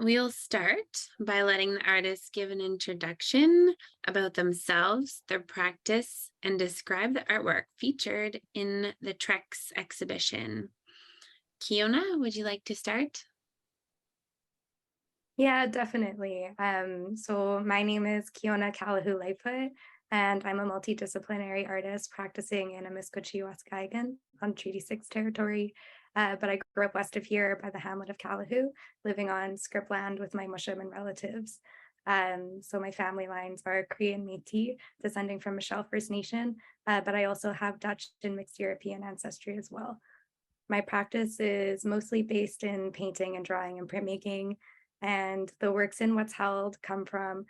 We'll start by letting the artist give an introduction about themselves, their practice, and describe the artwork featured in the Trex exhibition. Kiona, would you like to start? Yeah, definitely. So my name is Kiona Callihoo Lightfoot, and I'm a multidisciplinary artist practicing in Amiskwaciwâskahikan on Treaty 6 territory. But I grew up west of here by the hamlet of Callihoo, living on script land with my Mushum and relatives. So my family lines are Cree and Métis, descending from Michelle First Nation, but I also have Dutch and mixed European ancestry as well. My practice is mostly based in painting and drawing and printmaking, and the works in what's held come from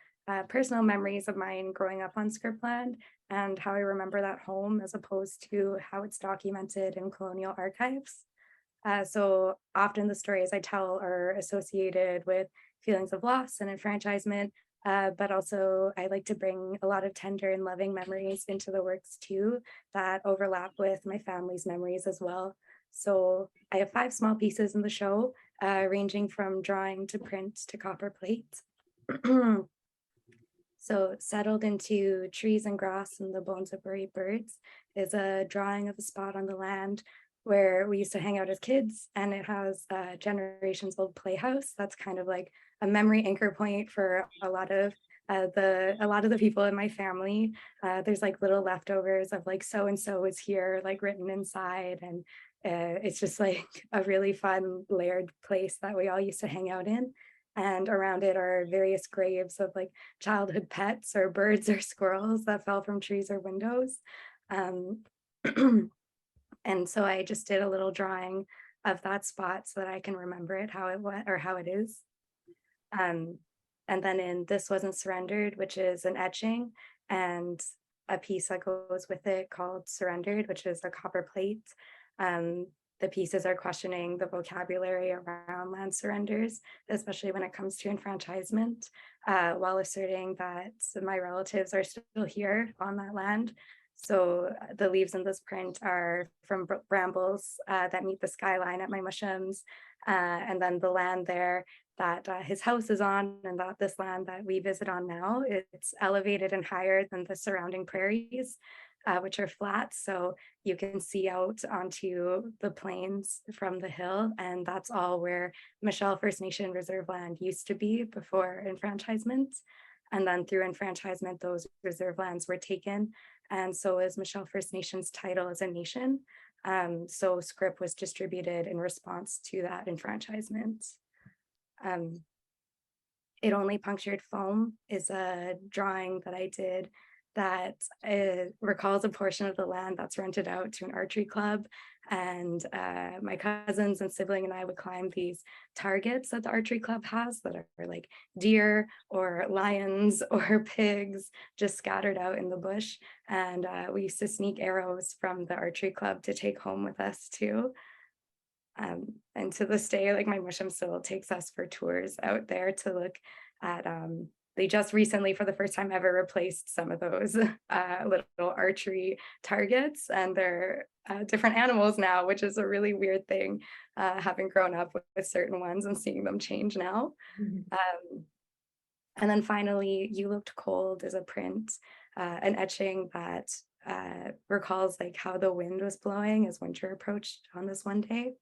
personal memories of mine growing up on Scriptland and how I remember that home as opposed to how it's documented in colonial archives. So often the stories I tell are associated with feelings of loss and enfranchisement, but also I like to bring a lot of tender and loving memories into the works too that overlap with my family's memories as well. So I have 5 small pieces in the show, ranging from drawing to print to copper plate. So settled into trees and grass and the bones of buried birds is a drawing of a spot on the land where we used to hang out as kids, and it has a generations old playhouse that's kind of like a memory anchor point for a lot of the people in my family. There's like little leftovers of like so and so is here like written inside, and it's just like a really fun layered place that we all used to hang out in. And around it are various graves of like childhood pets or birds or squirrels that fell from trees or windows. Um, and so I just did a little drawing of that spot so that I can remember it how it was or how it is. Um, and then in This Wasn't Surrendered, which is an etching, and a piece that goes with it called Surrendered, which is a copper plate. Um, the pieces are questioning the vocabulary around land surrenders, especially when it comes to enfranchisement, while asserting that my relatives are still here on that land. So the leaves in this print are from brambles that meet the skyline at my mushums, and then the land there that his house is on, and that this land that we visit on now, it's elevated and higher than the surrounding prairies, which are flat. So you can see out onto the plains from the hill, and that's all where Michelle First Nation reserve land used to be before enfranchisement. And then through enfranchisement, those reserve lands were taken. And so is Michelle First Nation's title as a nation. So script was distributed in response to that enfranchisement. Um, It Only Punctured Foam is a drawing that I did that recalls a portion of the land that's rented out to an archery club. And my cousins and sibling and I would climb these targets that the archery club has that are like deer or lions or pigs just scattered out in the bush. And we used to sneak arrows from the archery club to take home with us too. And to this day, like my mushroom still takes us for tours out there to look at. They just recently, for the first time ever, replaced some of those little archery targets, and they're different animals now, which is a really weird thing, having grown up with certain ones and seeing them change now. Mhm. And then finally, You Looked Cold is a print, an etching that recalls like how the wind was blowing as winter approached on this one day.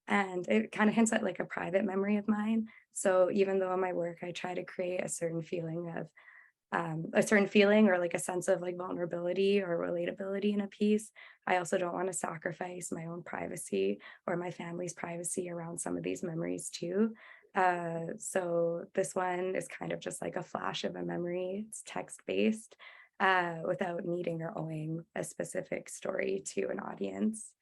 And it kind of hints at like a private memory of mine. So even though in my work I try to create a certain feeling or like a sense of like vulnerability or relatability in a piece, I also don't want to sacrifice my own privacy or my family's privacy around some of these memories too. So this one is kind of just like a flash of a memory. It's text based, without needing or owing a specific story to an audience.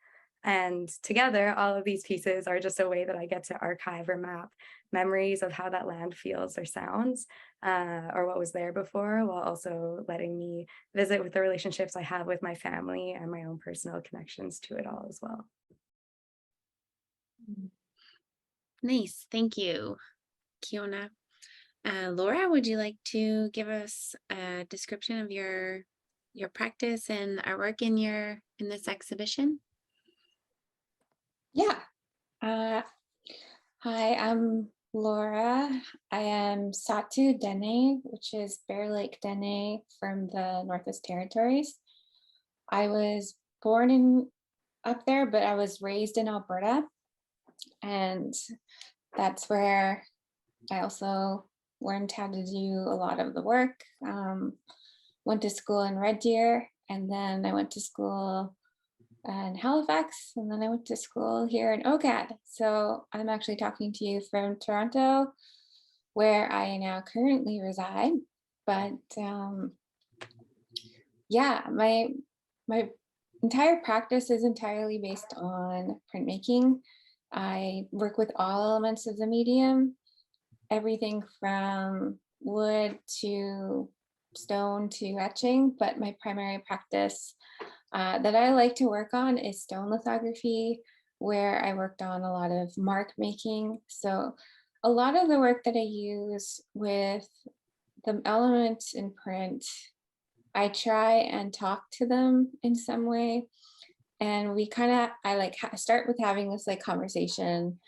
And together, all of these pieces are just a way that I get to archive or map memories of how that land feels or sounds, or what was there before, while also letting me visit with the relationships I have with my family and my own personal connections to it all as well. Nice. Thank you, Kiona. Laura, would you like to give us a description of your practice and artwork in this exhibition? Yeah. Uh, Hi, I'm Laura. I am Satu Dene, which is Bear Lake Dene from the Northwest Territories. I was born in up there, but I was raised in Alberta, and that's where I also learned how to do a lot of the work. Went to school in Red Deer, and then I went to school in Halifax, and then I went to school here in OCAD. So I'm actually talking to you from Toronto, where I now currently reside. But yeah, my entire practice is entirely based on printmaking. I work with all elements of the medium, everything from wood to stone to etching, but my primary practice that I like to work on is stone lithography, where I worked on a lot of mark making. So a lot of the work that I use with the elements in print, I try and talk to them in some way. And we kind of, I like start with having this like conversation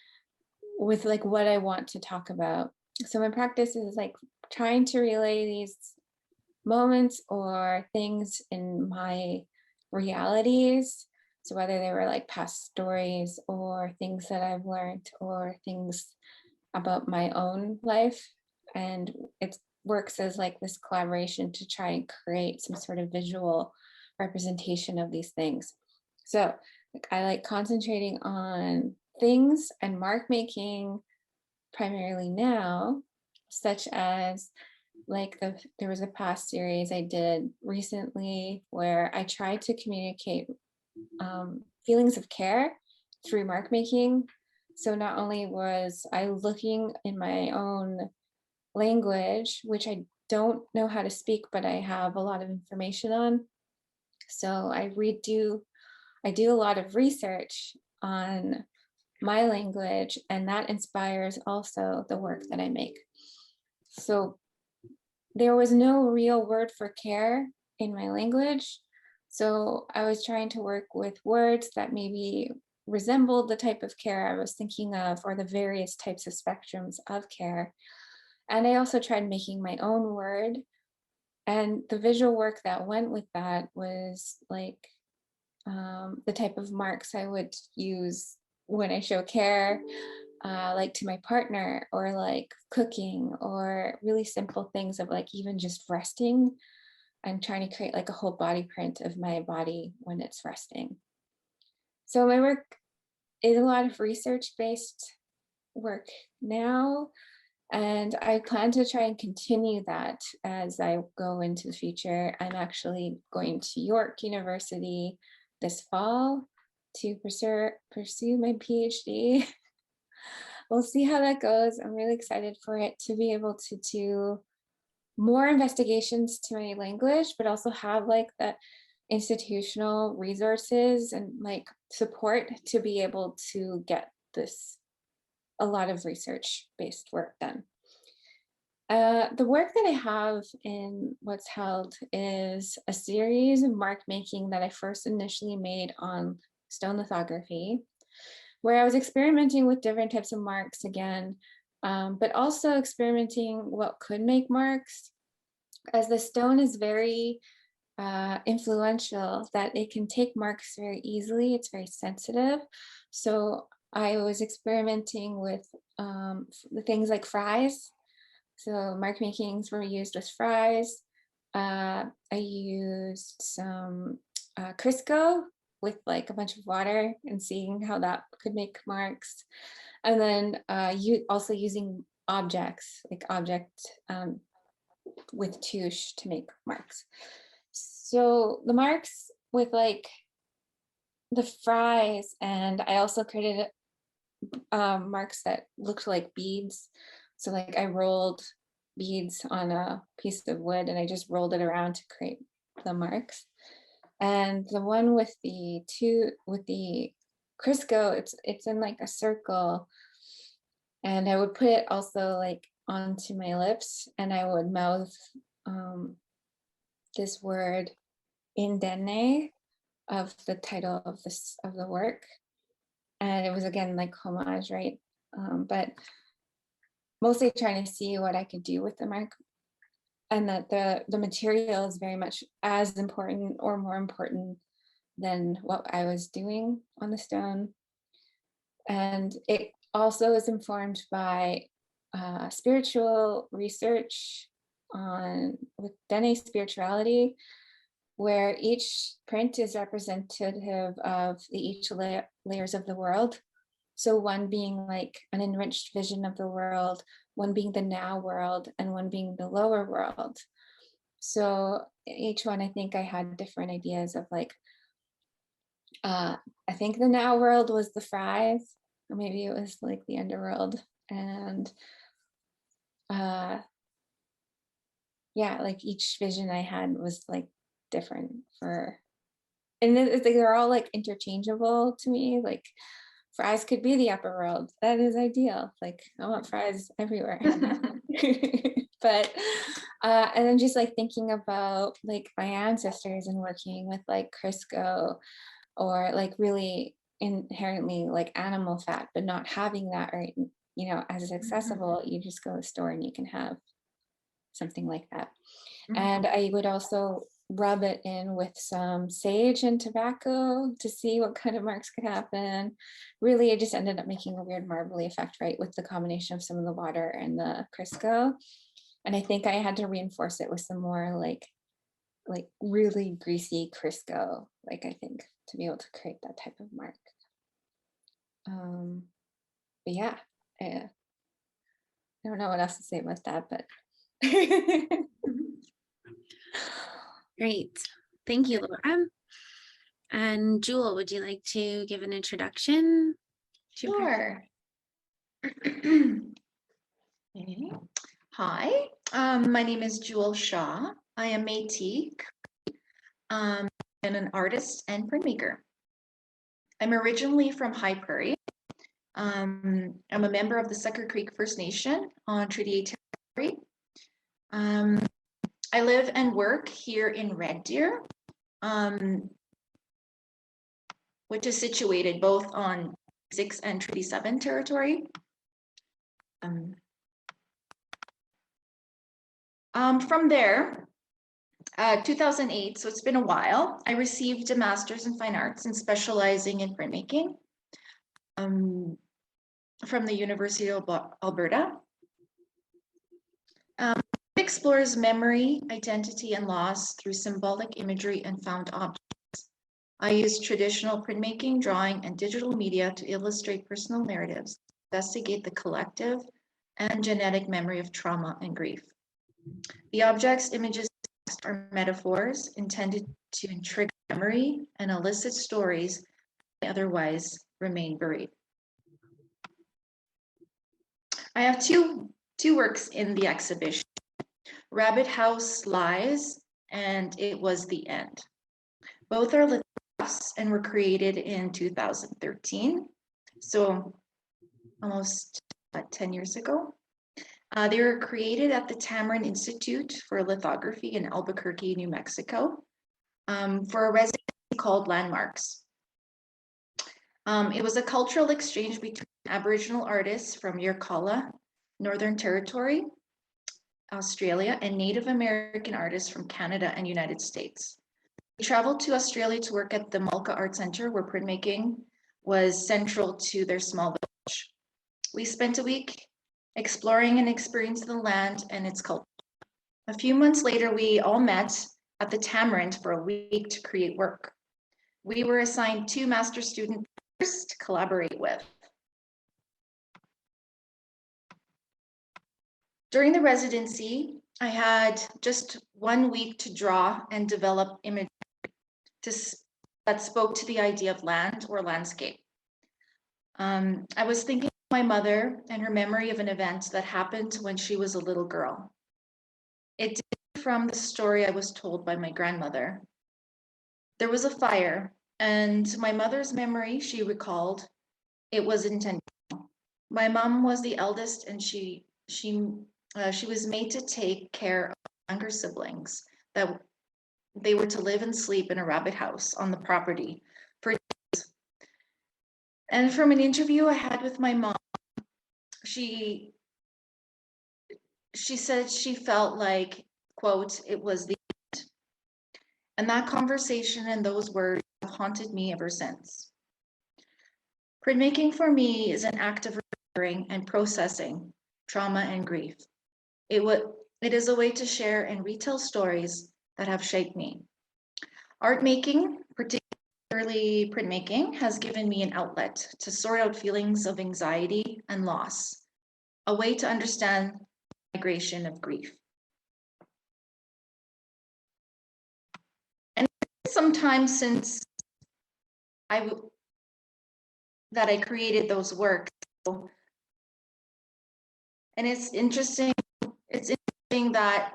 with like what I want to talk about. So my practice is like trying to relay these moments or things in my realities. So whether they were like past stories or things that I've learned or things about my own life. And it works as like this collaboration to try and create some sort of visual representation of these things. So like, I like concentrating on things and mark making primarily now, such as like there was a past series I did recently where I tried to communicate feelings of care through mark making. So not only was I looking in my own language, which I don't know how to speak, but I have a lot of information on. So I do a lot of research on my language, and that inspires also the work that I make. So there was no real word for care in my language. So I was trying to work with words that maybe resembled the type of care I was thinking of, or the various types of spectrums of care. And I also tried making my own word. And the visual work that went with that was like the type of marks I would use when I show care, like to my partner, or like cooking, or really simple things of like even just resting and trying to create like a whole body print of my body when it's resting. So my work is a lot of research-based work now, and I plan to try and continue that as I go into the future. I'm actually going to York University this fall to pursue my PhD. We'll see how that goes. I'm really excited for it to be able to do more investigations to my language, but also have like the institutional resources and like support to be able to get this a lot of research-based work done. The work that I have in what's held is a series of mark making that I first initially made on stone lithography, where I was experimenting with different types of marks again, but also experimenting what could make marks, as the stone is very influential, that it can take marks very easily. It's very sensitive. So I was experimenting with things like fries. So mark makings were used with fries. I used some Crisco with like a bunch of water and seeing how that could make marks. And then also using objects, like with touche to make marks. So the marks with like the fries, and I also created marks that looked like beads. So like I rolled beads on a piece of wood and I just rolled it around to create the marks. And the one with the Crisco, it's in like a circle. And I would put it also like onto my lips, and I would mouth this word in Dene of the title of the work. And it was again like homage, right? But mostly trying to see what I could do with the mark, and that the material is very much as important or more important than what I was doing on the stone. And it also is informed by spiritual research with Dene spirituality, where each print is representative of each layers of the world. So one being like an enriched vision of the world, one being the now world, and one being the lower world. So each one, I think I had different ideas of like, I think the now world was the fries, or maybe it was like the underworld. And yeah, like each vision I had was like different for, and it's like they're all like interchangeable to me. Like fries could be the upper world. That is ideal. Like I want fries everywhere. But and then just like thinking about like my ancestors and working with like Crisco, or like really inherently like animal fat, but not having that, right, you know, as accessible. You just go to the store and you can have something like that. And I would also rub it in with some sage and tobacco to see what kind of marks could happen. Really, I just ended up making a weird marbly effect, right, with the combination of some of the water and the Crisco. And I think I had to reinforce it with some more like really greasy Crisco, like I think, to be able to create that type of mark. But yeah, I don't know what else to say about that, but Great. Thank you, Laura. And Jewel, would you like to give an introduction? Sure. Okay. Hi, my name is Jewel Shaw. I am Métis and an artist and printmaker. I'm originally from High Prairie. I'm a member of the Sucker Creek First Nation on Treaty 8 territory. I live and work here in Red Deer, which is situated both on 6 and Treaty 7 territory. From there, 2008, so it's been a while, I received a master's in fine arts and specializing in printmaking from the University of Alberta. It explores memory, identity, and loss through symbolic imagery and found objects. I use traditional printmaking, drawing, and digital media to illustrate personal narratives, investigate the collective and genetic memory of trauma and grief. The objects, images, are metaphors intended to trigger memory and elicit stories that otherwise remain buried. I have two works in the exhibition, Rabbit House Lies and It Was the End. Both are lithographs and were created in 2013, so almost 10 years ago. They were created at the Tamarind Institute for Lithography in Albuquerque, New Mexico, for a residency called Landmarks. It was a cultural exchange between Aboriginal artists from Yirrkala, Northern Territory, Australia, and Native American artists from Canada and United States. We traveled to Australia to work at the Malka Art Center, where printmaking was central to their small village. We spent a week exploring and experiencing the land and its culture. A few months later, we all met at the Tamarind for a week to create work. We were assigned 2 master students to collaborate with. During the residency, I had just 1 week to draw and develop images that spoke to the idea of land or landscape. I was thinking of my mother and her memory of an event that happened when she was a little girl. It did from the story I was told by my grandmother. There was a fire, and my mother's memory, she recalled, it was intentional. My mom was the eldest, and she was made to take care of younger siblings, that they were to live and sleep in a rabbit house on the property for days. And from an interview I had with my mom, she she said she felt like, quote, it was the end. And that conversation and those words have haunted me ever since. Printmaking for me is an act of remembering and processing trauma and grief. It is a way to share and retell stories that have shaped me. Art making, particularly printmaking, has given me an outlet to sort out feelings of anxiety and loss, a way to understand the migration of grief. And sometimes since I created those works, and it's interesting that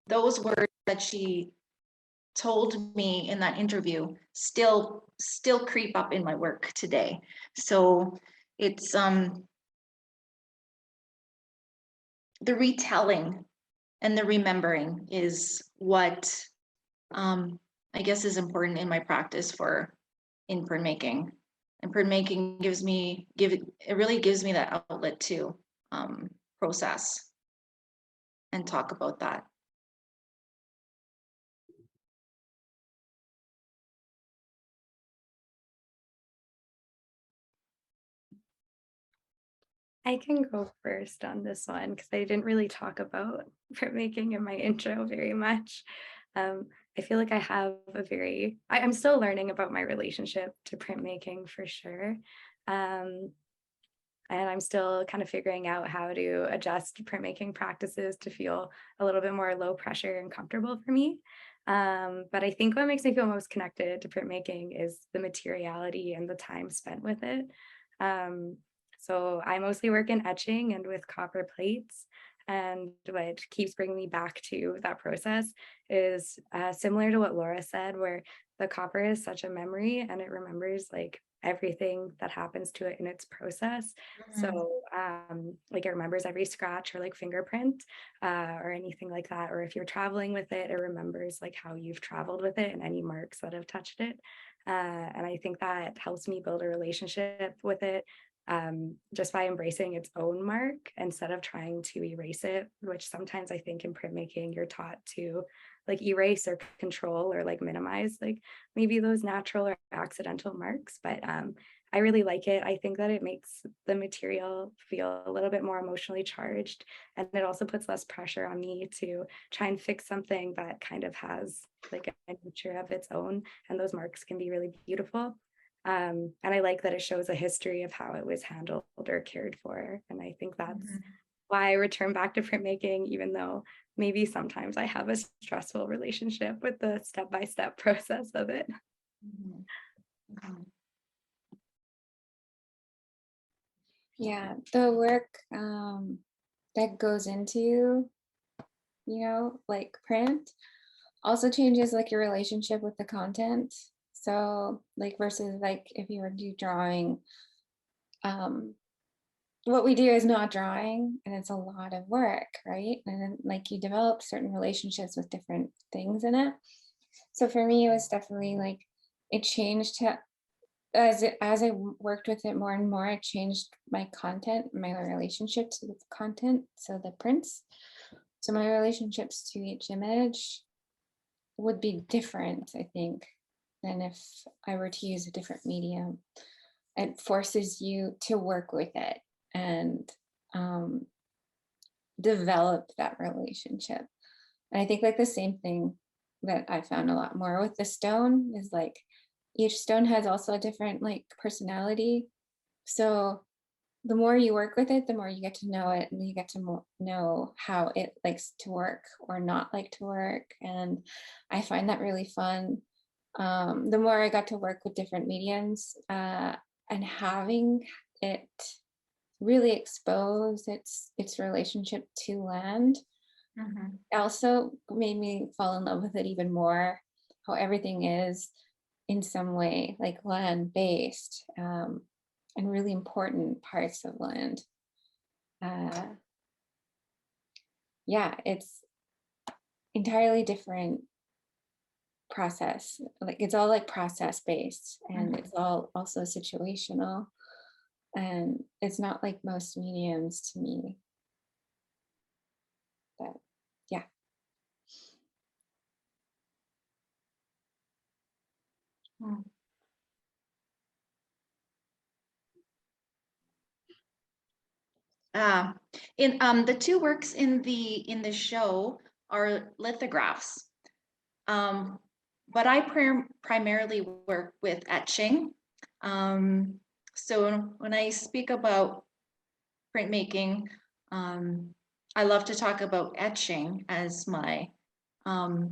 those words that she told me in that interview still creep up in my work today. So it's the retelling and the remembering is what I guess is important in my practice in printmaking. And printmaking really gives me that outlet to process and talk about that. I can go first on this one because I didn't really talk about printmaking in my intro very much. I feel like I have I'm still learning about my relationship to printmaking for sure. And I'm still kind of figuring out how to adjust printmaking practices to feel a little bit more low pressure and comfortable for me. But I think what makes me feel most connected to printmaking is the materiality and the time spent with it. So I mostly work in etching and with copper plates. And what keeps bringing me back to that process is similar to what Laura said, where the copper is such a memory and it remembers like everything that happens to it in its process. So like it remembers every scratch or like fingerprint or anything like that. Or if you're traveling with it, it remembers like how you've traveled with it and any marks that have touched it. And I think that helps me build a relationship with it just by embracing its own mark instead of trying to erase it, which sometimes I think in printmaking you're taught to like erase or control or like minimize like maybe those natural or accidental marks. But I really like it. I think that it makes the material feel a little bit more emotionally charged, and it also puts less pressure on me to try and fix something that kind of has like a nature of its own, and those marks can be really beautiful. And I like that it shows a history of how it was handled or cared for. And I think that's why I return back to printmaking, even though maybe sometimes I have a stressful relationship with the step-by-step process of it. Yeah, the work that goes into, like print also changes like your relationship with the content. So like versus like if you were to do drawing, what we do is not drawing and it's a lot of work, right? And then like you develop certain relationships with different things in it. So for me, it was definitely like it changed as I worked with it more and more, it changed my content, my relationships with content. So the prints. So my relationships to each image would be different, I think, than if I were to use a different medium. It forces you to work with it and develop that relationship. And I think like the same thing that I found a lot more with the stone is like each stone has also a different like personality. So the more you work with it, the more you get to know it and you get to know how it likes to work or not like to work. And I find that really fun. The more I got to work with different mediums and having it really expose its relationship to land, also made me fall in love with it even more, how everything is in some way like land based and really important parts of land. Yeah, it's entirely different process. Like it's all like process based and it's all also situational. And it's not like most mediums to me. But yeah. In the two works in the show are lithographs, but I primarily work with etching. So when I speak about printmaking, I love to talk about etching as my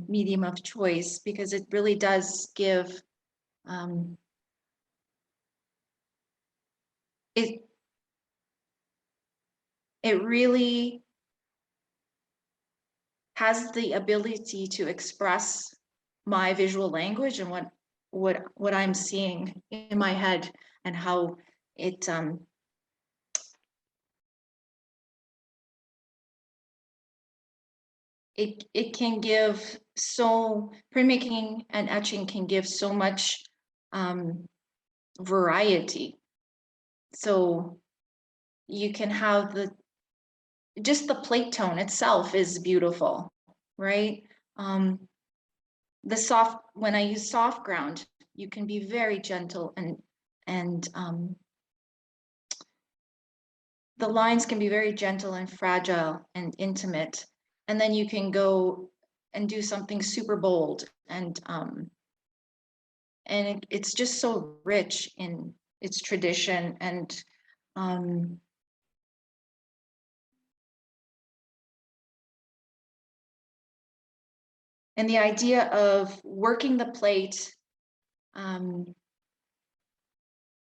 medium of choice, because it really does give it really has the ability to express my visual language and what I'm seeing in my head, and how it it can give printmaking and etching can give so much variety. So you can have just the plate tone itself is beautiful, right? When I use soft ground, you can be very gentle, and the lines can be very gentle and fragile and intimate. And then you can go and do something super bold, and it's just so rich in its tradition. And the idea of working the plate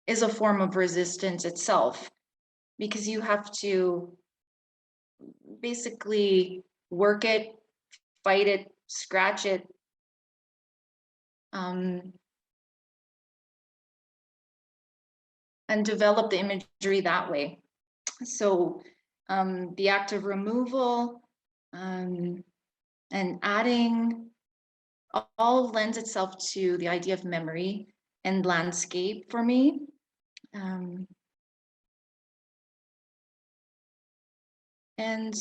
is a form of resistance itself, because you have to basically work it, fight it, scratch it, and develop the imagery that way. So the act of removal and adding all lends itself to the idea of memory and landscape for me. And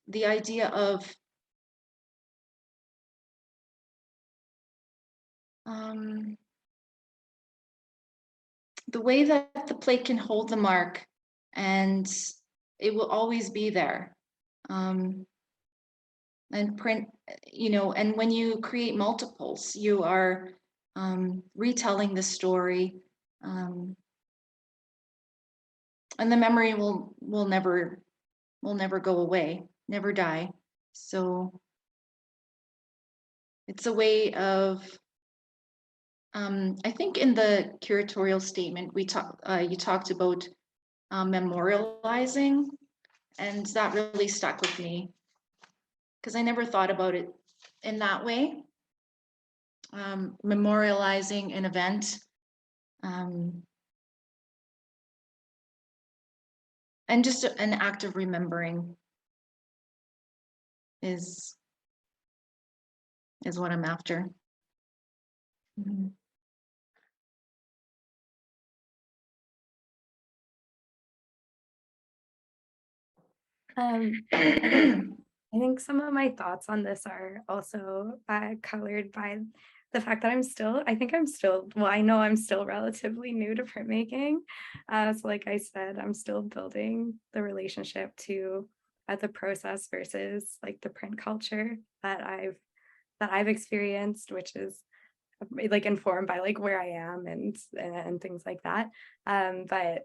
the idea of the way that the plate can hold the mark, and it will always be there. And print, and when you create multiples, you are retelling the story, and the memory will never go away, never die. So it's a way of, I think in the curatorial statement you talked about memorializing, and that really stuck with me, because I never thought about it in that way. Memorializing an event, and just an act of remembering is what I'm after. I think some of my thoughts on this are also colored by the fact that I know I'm still relatively new to printmaking. So like I said, I'm still building the relationship to the process versus like the print culture that I've experienced, which is like informed by like where I am and things like that. But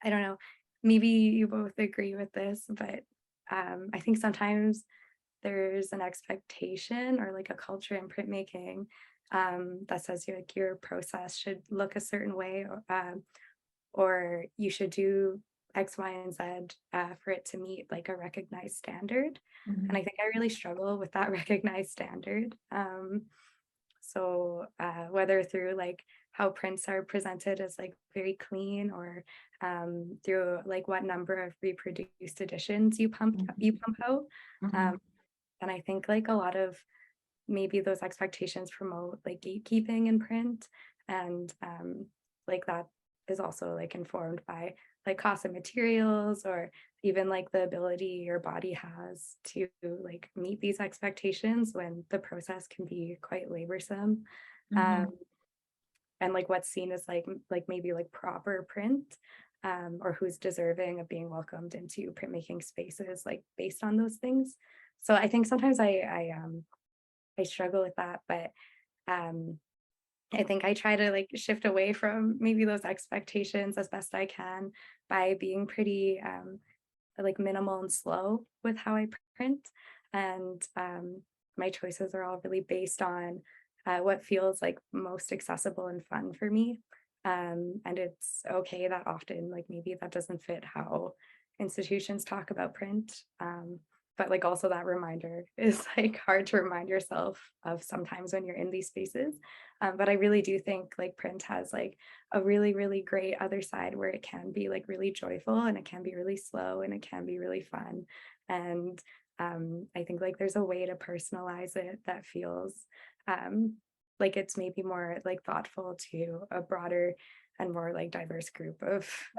I don't know, maybe you both agree with this, but I think sometimes there's an expectation or like a culture in printmaking that says your process should look a certain way, or you should do X, Y, and Z for it to meet like a recognized standard. And I think I really struggle with that recognized standard. So whether through like how prints are presented as like very clean, or through like what number of reproduced editions you pump out. And I think like a lot of maybe those expectations promote like gatekeeping in print, and like is also like informed by like cost of materials, or even like the ability your body has to like meet these expectations when the process can be quite laborsome. And like what's seen as like maybe like proper print, or who's deserving of being welcomed into printmaking spaces, like based on those things. So I think sometimes I struggle with that, but I think I try to like shift away from maybe those expectations as best I can by being pretty like minimal and slow with how I print. And my choices are all really based on what feels like most accessible and fun for me. And it's okay that often, like maybe that doesn't fit how institutions talk about print. But like also that reminder is like hard to remind yourself of sometimes when you're in these spaces. But I really do think like print has like a really, really great other side where it can be like really joyful, and it can be really slow, and it can be really fun. And I think like there's a way to personalize it that feels like it's maybe more like thoughtful to a broader and more like diverse group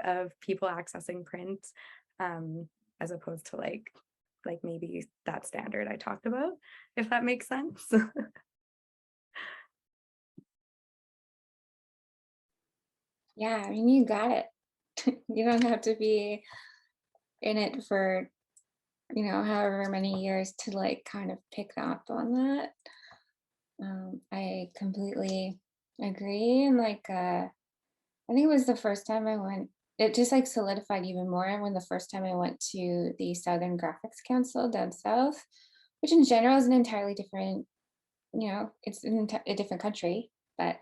of people accessing print, as opposed to like maybe that standard I talked about, if that makes sense. Yeah, I mean, you got it. You don't have to be in it for, however many years to like kind of pick up on that. I completely agree. And like, I think it was the first time I went, it just like solidified even more when the first time I went to the Southern Graphics Council down south, which in general is an entirely different, it's a different country, but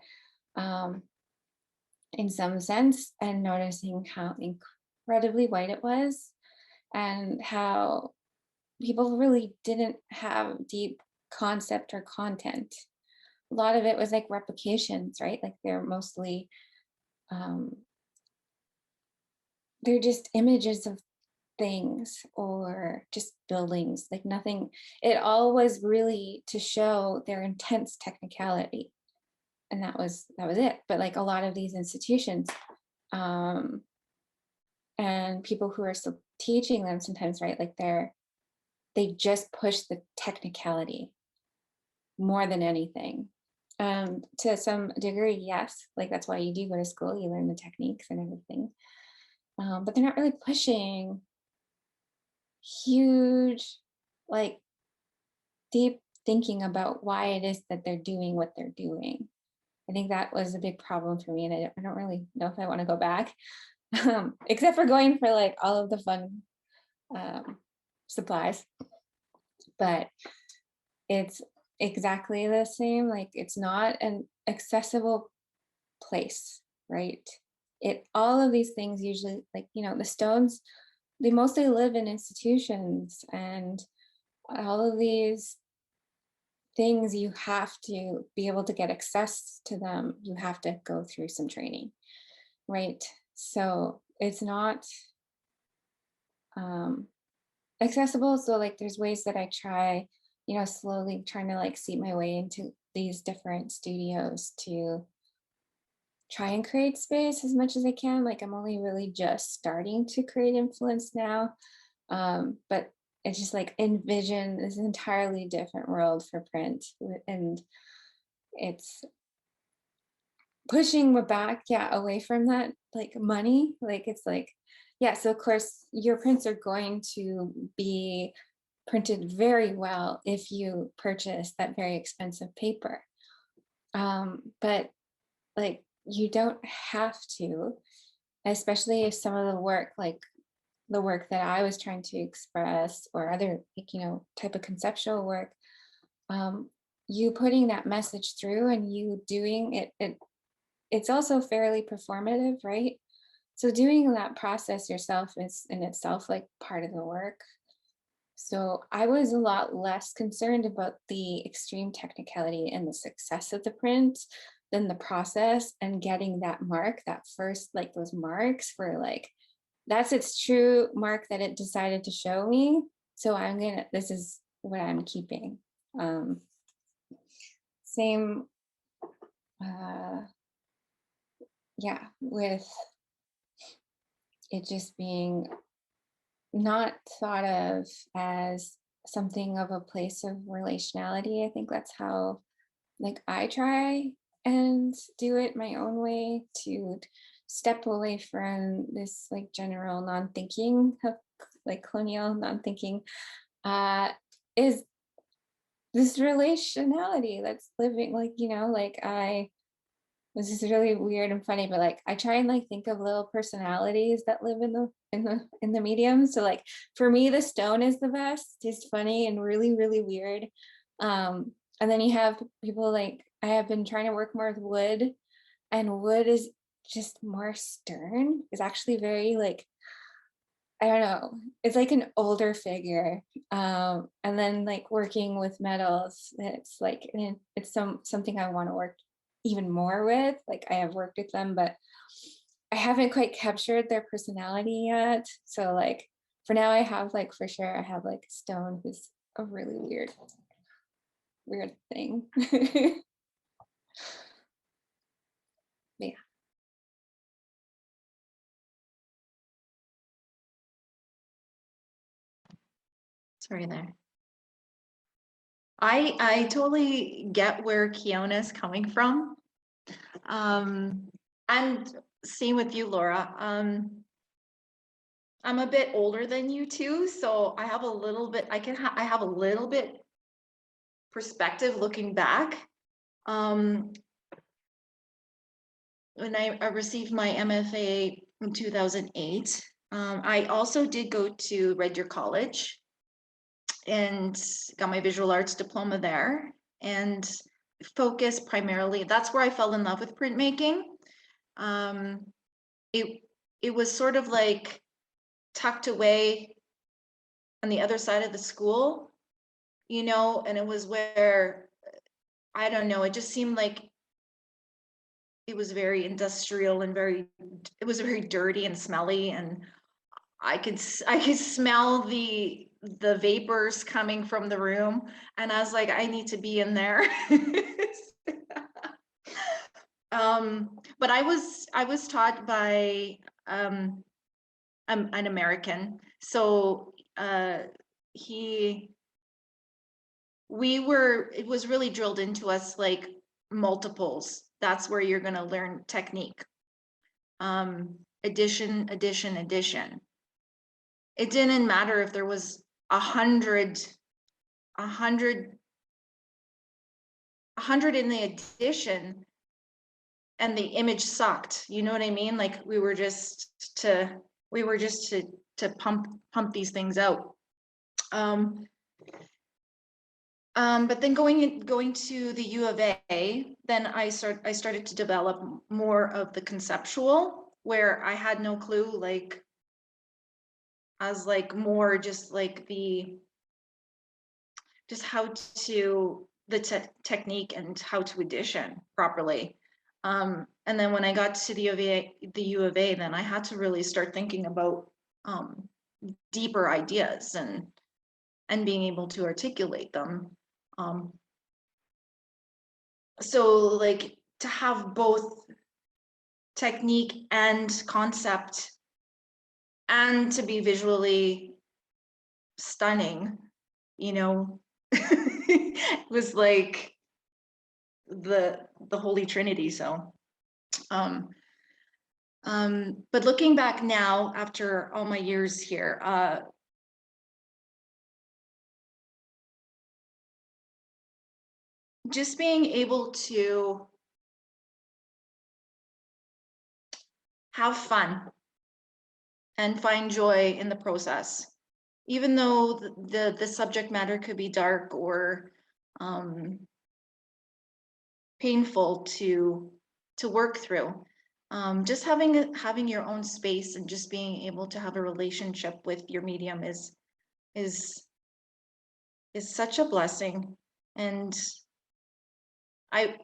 in some sense, and noticing how incredibly white it was and how people really didn't have deep concept or content. A lot of it was like replications, right? Like they're mostly, they're just images of things or just buildings, like nothing. It all was really to show their intense technicality. And that was it. But like a lot of these institutions, and people who are still teaching them sometimes, right? Like they just push the technicality more than anything. To some degree, yes, like that's why you do go to school, you learn the techniques and everything. But they're not really pushing huge, like deep thinking about why it is that they're doing what they're doing. I think that was a big problem for me, and I don't really know if I want to go back, except for going for like all of the fun supplies. But it's exactly the same. Like it's not an accessible place, right? All of these things usually, like, the stones, they mostly live in institutions, and all of these things, you have to be able to get access to them. You have to go through some training, right? So it's not accessible. So like there's ways that I try, slowly trying to like seep my way into these different studios to try and create space as much as I can. Like I'm only really just starting to create influence now. But it's just like envision this entirely different world for print, and it's pushing back, away from that like money. Like it's like, so of course your prints are going to be printed very well if you purchase that very expensive paper, but like you don't have to, especially if some of the work, like the work that I was trying to express, or other, like, type of conceptual work, you putting that message through and you doing it, it's also fairly performative, right? So doing that process yourself is in itself like part of the work. So I was a lot less concerned about the extreme technicality and the success of the print than the process and getting that mark, that first, like those marks for like, that's its true mark that it decided to show me. So this is what I'm keeping. Same, with it just being not thought of as something of a place of relationality. I think that's how like I try and do it my own way, to step away from this like general non-thinking of like colonial non-thinking, is this relationality that's living, like, you know, like this is really weird and funny, but like I try and like think of little personalities that live in the medium. So like for me, the stone is the best. It's funny and really, really weird. And then you have people like, I have been trying to work more with wood, and wood is just more stern. It's actually very like, I don't know, it's like an older figure. And then like working with metals, it's like, it's something I want to work even more with. Like I have worked with them, but I haven't quite captured their personality yet. So like for now I have like, for sure, I have like stone, who's a really weird thing. Yeah. Sorry there. I totally get where Kiona is coming from. And same with you, Laura. I'm a bit older than you too, so I have a little bit, I have a little bit perspective looking back. When I received my MFA in 2008, I also did go to Red Deer College and got my visual arts diploma there, and focused primarily, that's where I fell in love with printmaking. It was sort of like tucked away on the other side of the school, you know, and it was where, I don't know, it just seemed like it was very industrial and it was very dirty and smelly, and I could smell the vapors coming from the room, and I was like, I need to be in there. But I was taught by an American, so it was really drilled into us like multiples. That's where you're going to learn technique. Addition, addition, addition. It didn't matter if there was 100 in the addition and the image sucked. You know what I mean? Like we were just to pump these things out. But then going to the U of A, then I started to develop more of the conceptual, where I had no clue, like I was like more just like how to technique and how to addition properly. And then when I got to the U of A, then I had to really start thinking about deeper ideas and being able to articulate them. So like to have both technique and concept and to be visually stunning, you know, it was like the Holy Trinity. So but looking back now after all my years here, just being able to have fun and find joy in the process, even though the subject matter could be dark or painful to work through. Just having your own space and just being able to have a relationship with your medium is such a blessing. And I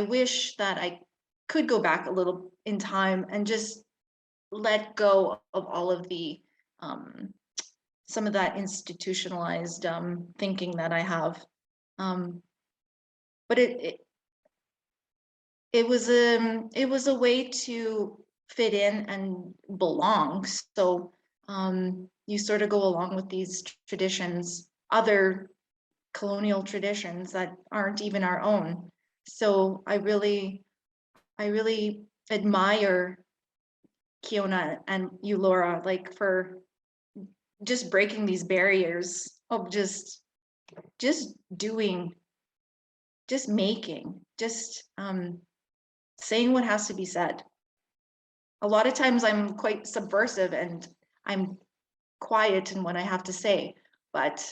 wish that I could go back a little in time and just let go of all of the some of that institutionalized thinking that I have. But it was a way to fit in and belong. So you sort of go along with these traditions, other colonial traditions that aren't even our own. So I really admire Kiona and you, Laura, like for just breaking these barriers of just doing, just making, just saying what has to be said. A lot of times I'm quite subversive and I'm quiet in what I have to say, but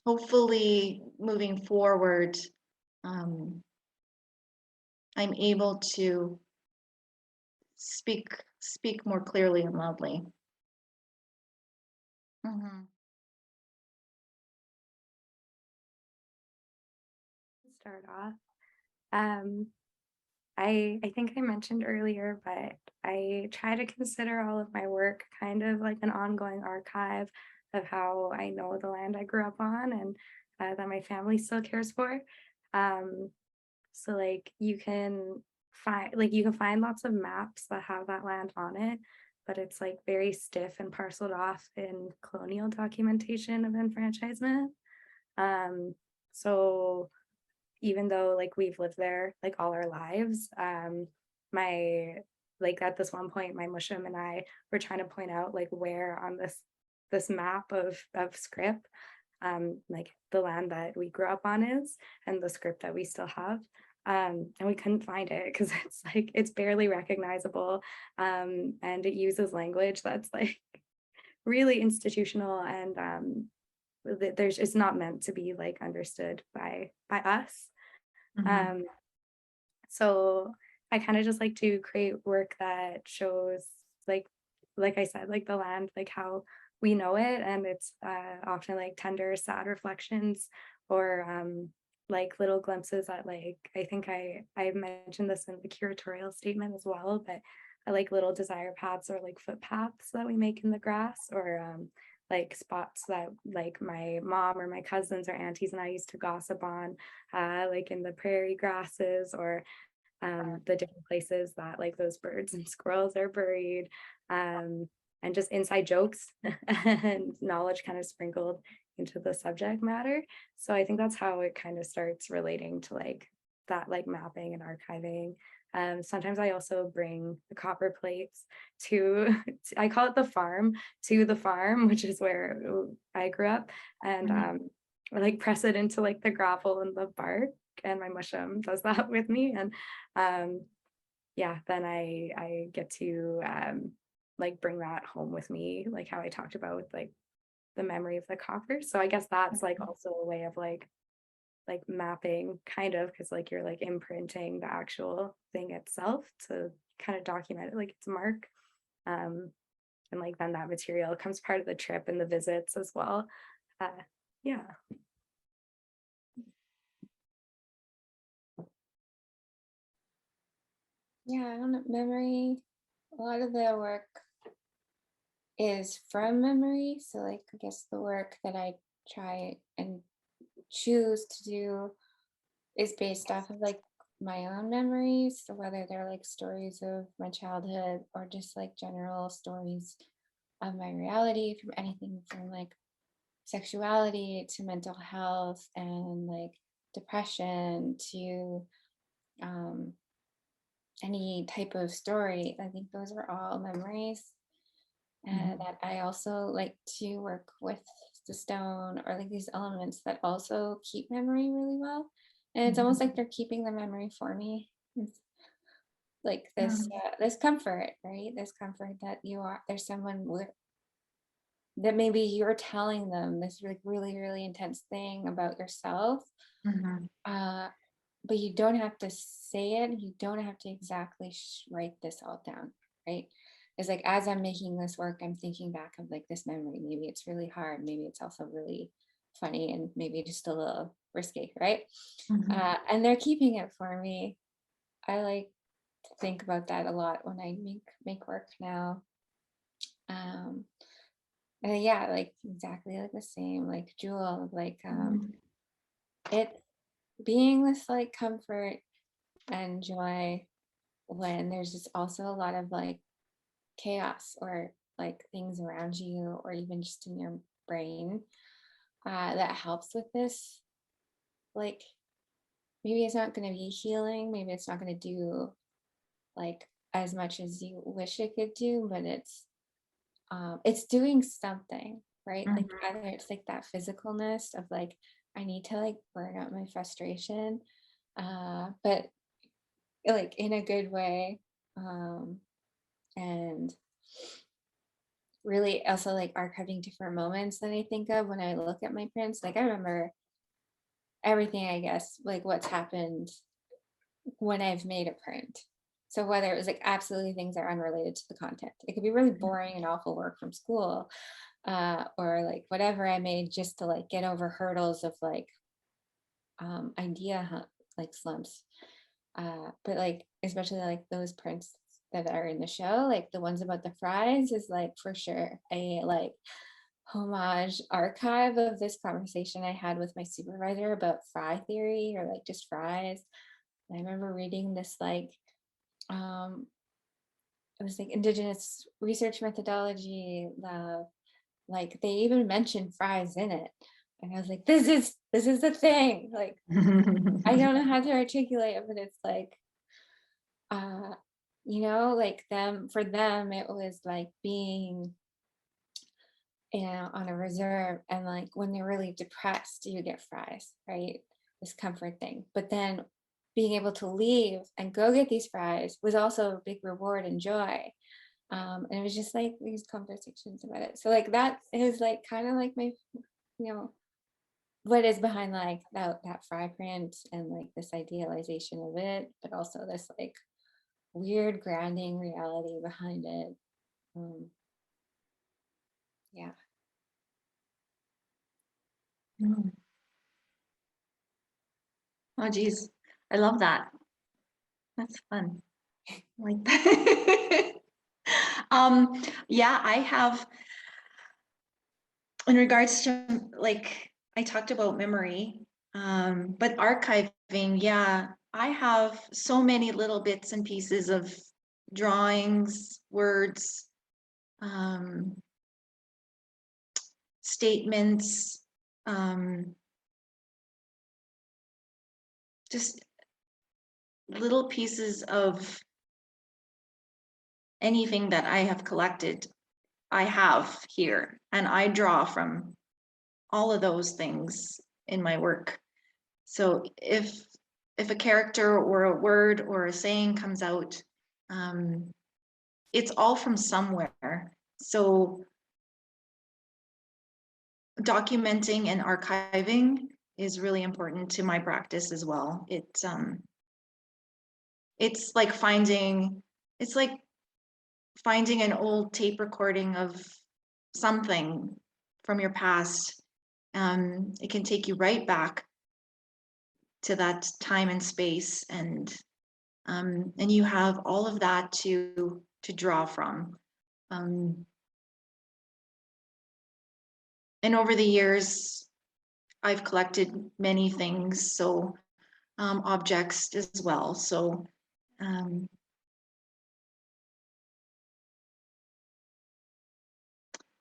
hopefully moving forward, I'm able to speak more clearly and loudly. Start off. I think I mentioned earlier, but I try to consider all of my work kind of like an ongoing archive of how I know the land I grew up on and that my family still cares for. So like you can find lots of maps that have that land on it, but it's like very stiff and parceled off in colonial documentation of enfranchisement. So even though like we've lived there like all our lives, my like at this one point my mushroom and I were trying to point out like where on this map of script like the land that we grew up on is and the script that we still have, and we couldn't find it because it's like it's barely recognizable, and it uses language that's like really institutional and it's not meant to be like understood by us. So I kind of just like to create work that shows like I said, like the land, like how we know it, and it's often like tender, sad reflections or like little glimpses at like I think I mentioned this in the curatorial statement as well, but I like little desire paths or like footpaths that we make in the grass or like spots that like my mom or my cousins or aunties and I used to gossip on, like in the prairie grasses or the different places that like those birds and squirrels are buried, and just inside jokes and knowledge kind of sprinkled into the subject matter. So I think that's how it kind of starts relating to like that like mapping and archiving. Sometimes I also bring the copper plates to, I call it the farm, which is where I grew up, and I like press it into like the gravel and the bark, and my mushroom does that with me. And yeah, then I get to like bring that home with me, like how I talked about with like the memory of the copper. So I guess that's like also a way of like mapping kind of, because like you're like imprinting the actual thing itself to kind of document it like it's a mark, and like then that material becomes part of the trip and the visits as well. Yeah. Yeah, I don't know, memory, a lot of the work is from memory. So like, I guess the work that I try and choose to do is based off of like my own memories. So whether they're like stories of my childhood or just like general stories of my reality, from anything from like sexuality to mental health and like depression to any type of story. I think those are all memories. And that I also like to work with the stone or like these elements that also keep memory really well. And it's almost like they're keeping the memory for me. It's like this comfort, right? This comfort that there's someone that maybe you're telling them this like really, really intense thing about yourself. But you don't have to say it. You don't have to exactly write this all down, right? It's like, as I'm making this work, I'm thinking back of like this memory. Maybe it's really hard. Maybe it's also really funny and maybe just a little risky, right? And they're keeping it for me. I like to think about that a lot when I make work now. And yeah, like exactly like the same, like Jewel, like it being this like comfort and joy when there's just also a lot of like chaos or like things around you or even just in your brain, that helps with this. Like maybe it's not going to be healing, maybe it's not going to do like as much as you wish it could do, but it's doing something, right? Like either it's like that physicalness of like I need to like burn out my frustration, but like in a good way, and really also like archiving different moments that I think of when I look at my prints. Like I remember everything, I guess, like what's happened when I've made a print. So whether it was like absolutely things that are unrelated to the content, it could be really boring and awful work from school, or like whatever I made just to like get over hurdles of like idea like slumps. But like especially like those prints that are in the show, like the ones about the fries is like for sure a like homage archive of this conversation I had with my supervisor about fry theory or like just fries. And I remember reading this like it was like indigenous research methodology, like they even mentioned fries in it. And I was like, this is the thing. Like I don't know how to articulate it, but it's like you know, like for them it was like being, you know, on a reserve, and like when they're really depressed you get fries, right? This comfort thing. But then being able to leave and go get these fries was also a big reward and joy. And it was just like these conversations about it. So like that is like kind of like my, you know, what is behind like that fry print and like this idealization of it, but also this like weird grounding reality behind it. Yeah. Oh, geez. I love that. That's fun. I like that. Yeah, I have, in regards to like, I talked about memory, but archiving, yeah, I have so many little bits and pieces of drawings, words, statements, just little pieces of anything that I have collected, I have here, and I draw from all of those things in my work. So if a character or a word or a saying comes out, it's all from somewhere. So documenting and archiving is really important to my practice as well. It's like finding an old tape recording of something from your past. It can take you right back to that time and space, and you have all of that to draw from. And over the years, I've collected many things, so objects as well. So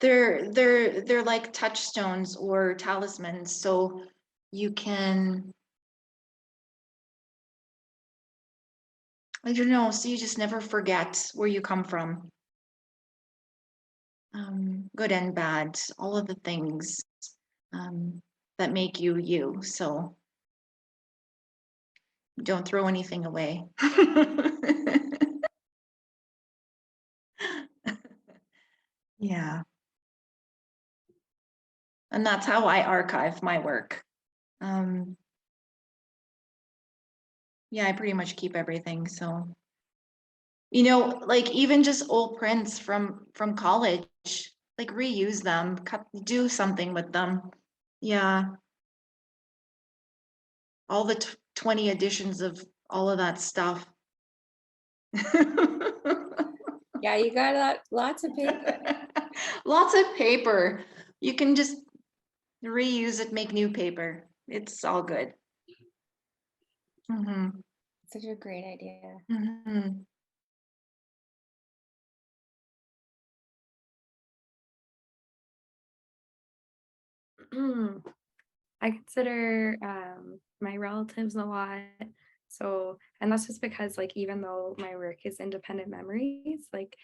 they're like touchstones or talismans. So you can, I don't know, so you just never forget where you come from. Good and bad, all of the things that make you you. So don't throw anything away. Yeah. And that's how I archive my work. Yeah, I pretty much keep everything. So, you know, like even just old prints from college, like reuse them, do something with them. Yeah. All the 20 editions of all of that stuff. Yeah, you got lots of paper. Lots of paper. You can just reuse it, make new paper. It's all good. Such a great idea. I consider my relatives a lot. So, and that's just because, like, even though my work is independent memories, like,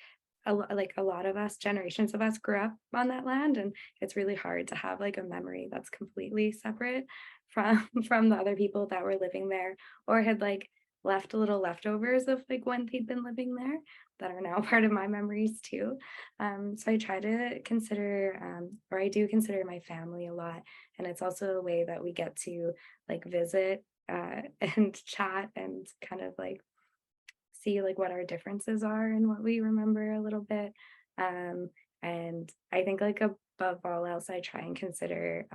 like a lot of us, generations of us, grew up on that land, and it's really hard to have like a memory that's completely separate from from the other people that were living there, or had like left little leftovers of like when they'd been living there that are now part of my memories too. So I try to consider, or I do consider my family a lot, and it's also a way that we get to like visit and chat and kind of like see like what our differences are and what we remember a little bit. Um, and I think like above all else, I try and consider,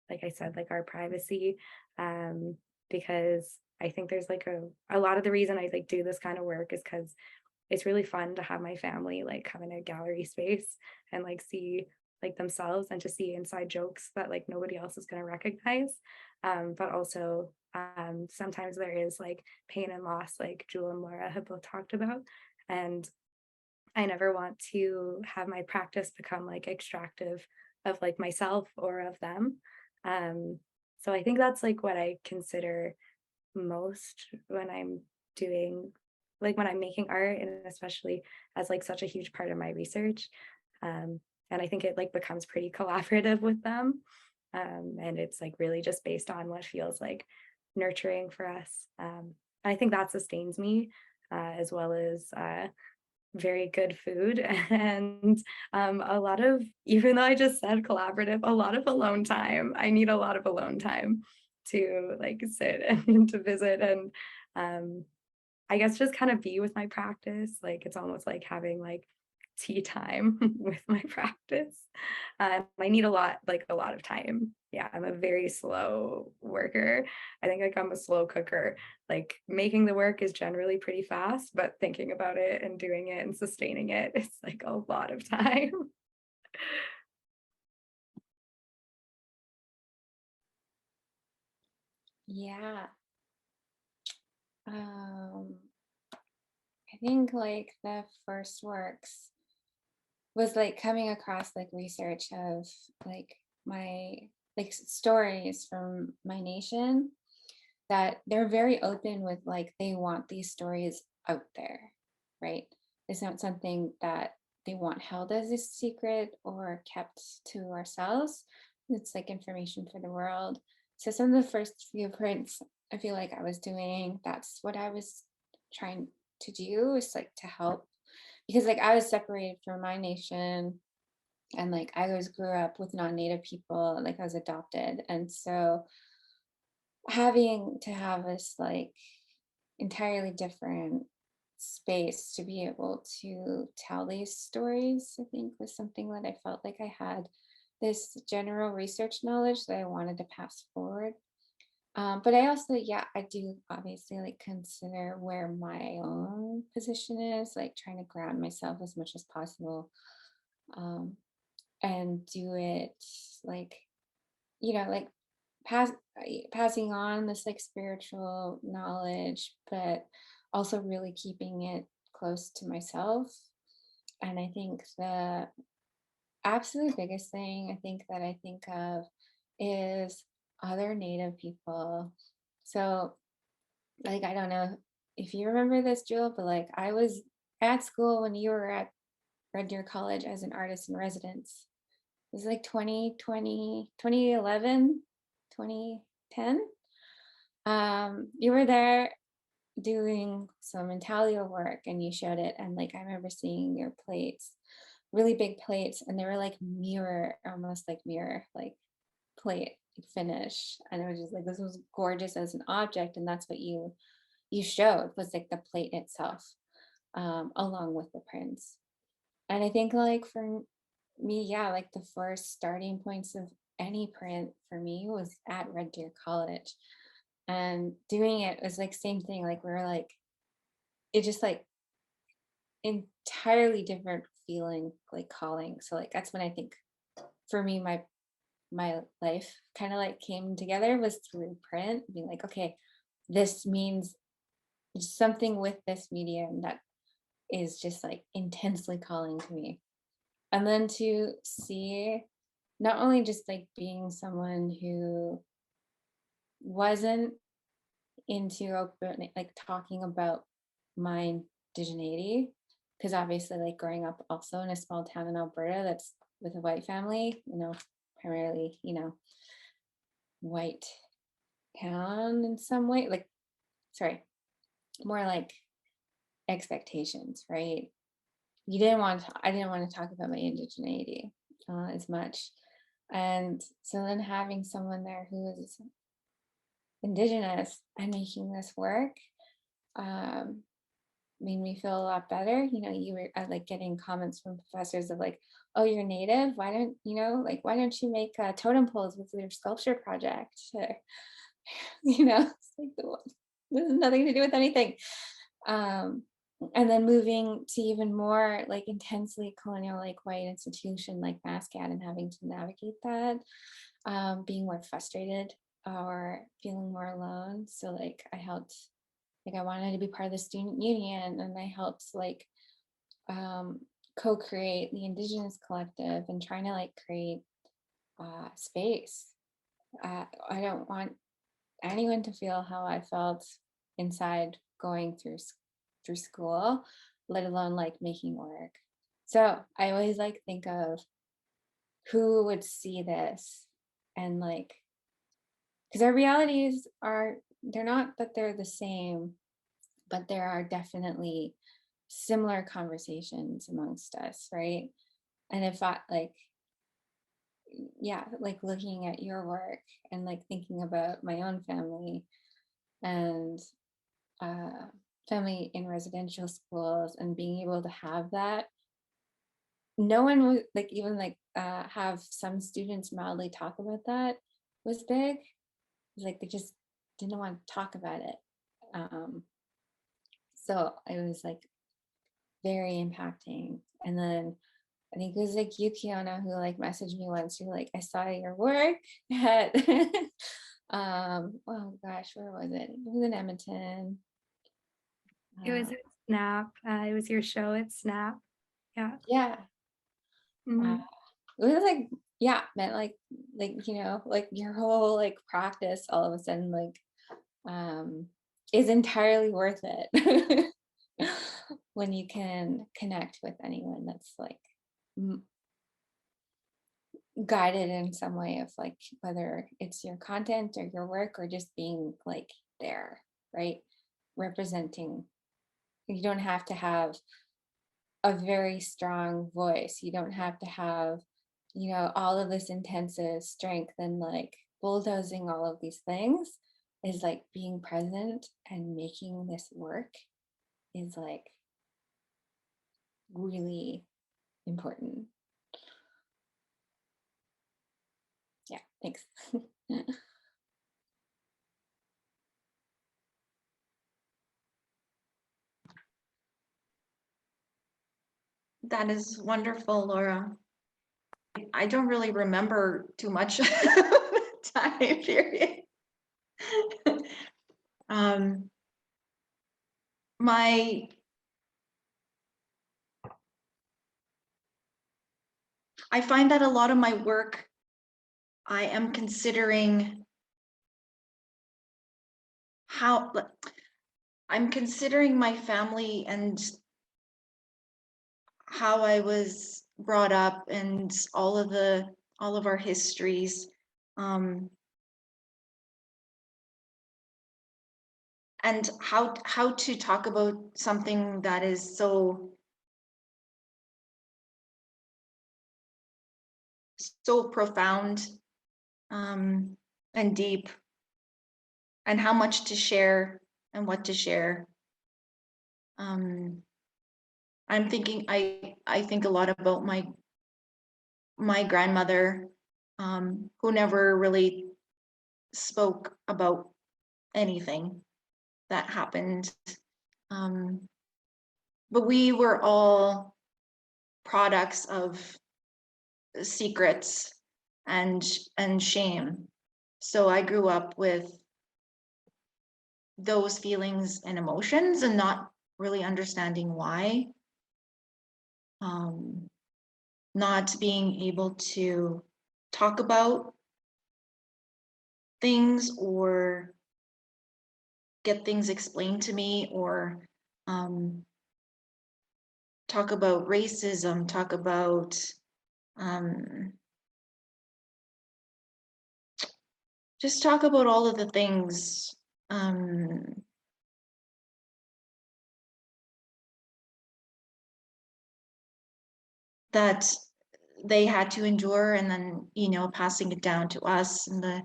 like I said, like our privacy, um, because I think there's like a lot of the reason I like do this kind of work is because it's really fun to have my family like come in a gallery space and like see like themselves and to see inside jokes that like nobody else is going to recognize. But also sometimes there is like pain and loss, like Jewel and Laura have both talked about. And I never want to have my practice become like extractive of like myself or of them. So I think that's like what I consider most when I'm doing, like when I'm making art, and especially as like such a huge part of my research. And I think it like becomes pretty collaborative with them. And it's like really just based on what feels like nurturing for us. And I think that sustains me, as well as very good food and a lot of, even though I just said collaborative, a lot of alone time. I need a lot of alone time to like sit and to visit and I guess just kind of be with my practice. Like it's almost like having like tea time with my practice. I need like a lot of time. Yeah, I'm a very slow worker. I think like I'm a slow cooker. Like making the work is generally pretty fast, but thinking about it and doing it and sustaining it, it's like a lot of time. Yeah. I think like the first works was like coming across like research of like my like stories from my nation that they're very open with, like they want these stories out there, right? It's not something that they want held as a secret or kept to ourselves. It's like information for the world. So some of the first few prints I feel like I was doing, that's what I was trying to do, is like to help, because like I was separated from my nation, and like I was grew up with non-native people, like I was adopted, and so having to have this like entirely different space to be able to tell these stories, I think was something that I felt like I had this general research knowledge that I wanted to pass forward. But I also, yeah, I do obviously like consider where my own position is, like trying to ground myself as much as possible, um, and do it like, like pass, passing on this like spiritual knowledge, but also really keeping it close to myself. And I think the absolute biggest thing I think that I think of is other Native people. So, like, I don't know if you remember this, Jewel, but like, I was at school when you were at Red Deer College as an artist in residence. It was like 2020, 2011, 2010. You were there doing some intaglio work and you showed it. And like, I remember seeing your plates, really big plates, and they were like mirror, almost like mirror, like plate finish. And it was just like, this was gorgeous as an object. And that's what you showed, was like the plate itself, along with the prints. And I think like for me, yeah, like the first starting points of any print for me was at Red Deer College. And doing it was like same thing. Like we were like, it just like entirely different feeling, like calling. So like that's when I think for me, my life kind of like came together, was through print, being like, okay, this means something with this medium that is just like intensely calling to me. And then to see not only just like being someone who wasn't into open, like talking about my indigeneity, because obviously like growing up also in a small town in Alberta that's with a white family, primarily, white town in some way, like, sorry, more like expectations, right? I didn't want to talk about my indigeneity as much. And so then having someone there who is Indigenous and making this work made me feel a lot better. You were like getting comments from professors of like, oh, you're Native, why don't you make totem poles with your sculpture project? It's like, this has nothing to do with anything. And then moving to even more like intensely colonial, like white institution like MASCAD, and having to navigate that, being more frustrated or feeling more alone. So like I helped, like I wanted to be part of the student union, and I helped like co-create the Indigenous collective and trying to like create space. I don't want anyone to feel how I felt inside going through school, let alone like making work. So I always like think of who would see this, and like, because our realities they're not that they're the same, but there are definitely similar conversations amongst us, right? And if I like, yeah, like looking at your work and like thinking about my own family and family in residential schools, and being able to have that, no one would like even like have some students mildly talk about that was big. Like they just didn't want to talk about it. So it was like very impacting. And then I think it was like you, Kiona, who like messaged me once. You're like, I saw your work at oh gosh, where was it? It was in Edmonton. It was at Snap. It was your show at Snap. Yeah. Yeah. Mhm. It was like, yeah, meant like like your whole like practice all of a sudden like is entirely worth it when you can connect with anyone that's like guided in some way of like, whether it's your content or your work or just being like there, right? Representing. You don't have to have a very strong voice. You don't have to have, all of this intensive strength and like bulldozing all of these things. Is like being present and making this work is like really important. Yeah, thanks. That is wonderful, Laura. I don't really remember too much time period. I find that a lot of my work, I am considering I'm considering my family and how I was brought up and all of our histories. And how to talk about something that is so profound and deep, and how much to share and what to share. I'm thinking, I think a lot about my grandmother, who never really spoke about anything that happened. But we were all products of secrets and shame. So I grew up with those feelings and emotions and not really understanding why. Not being able to talk about things or get things explained to me, or talk about racism, talk about just talk about all of the things that they had to endure, and then, you know, passing it down to us, and the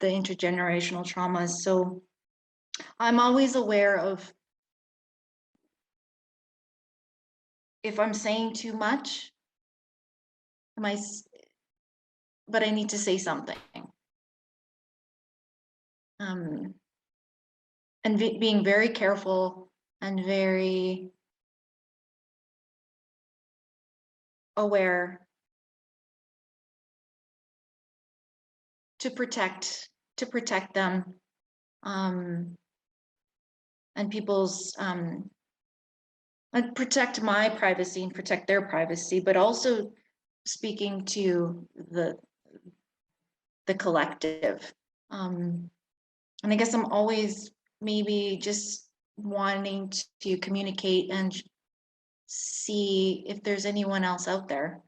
intergenerational traumas. So I'm always aware of if I'm saying too much, but I need to say something. And being very careful and very aware to protect them, and people's and protect my privacy and protect their privacy, but also speaking to the collective. And I guess I'm always maybe just wanting to communicate and see if there's anyone else out there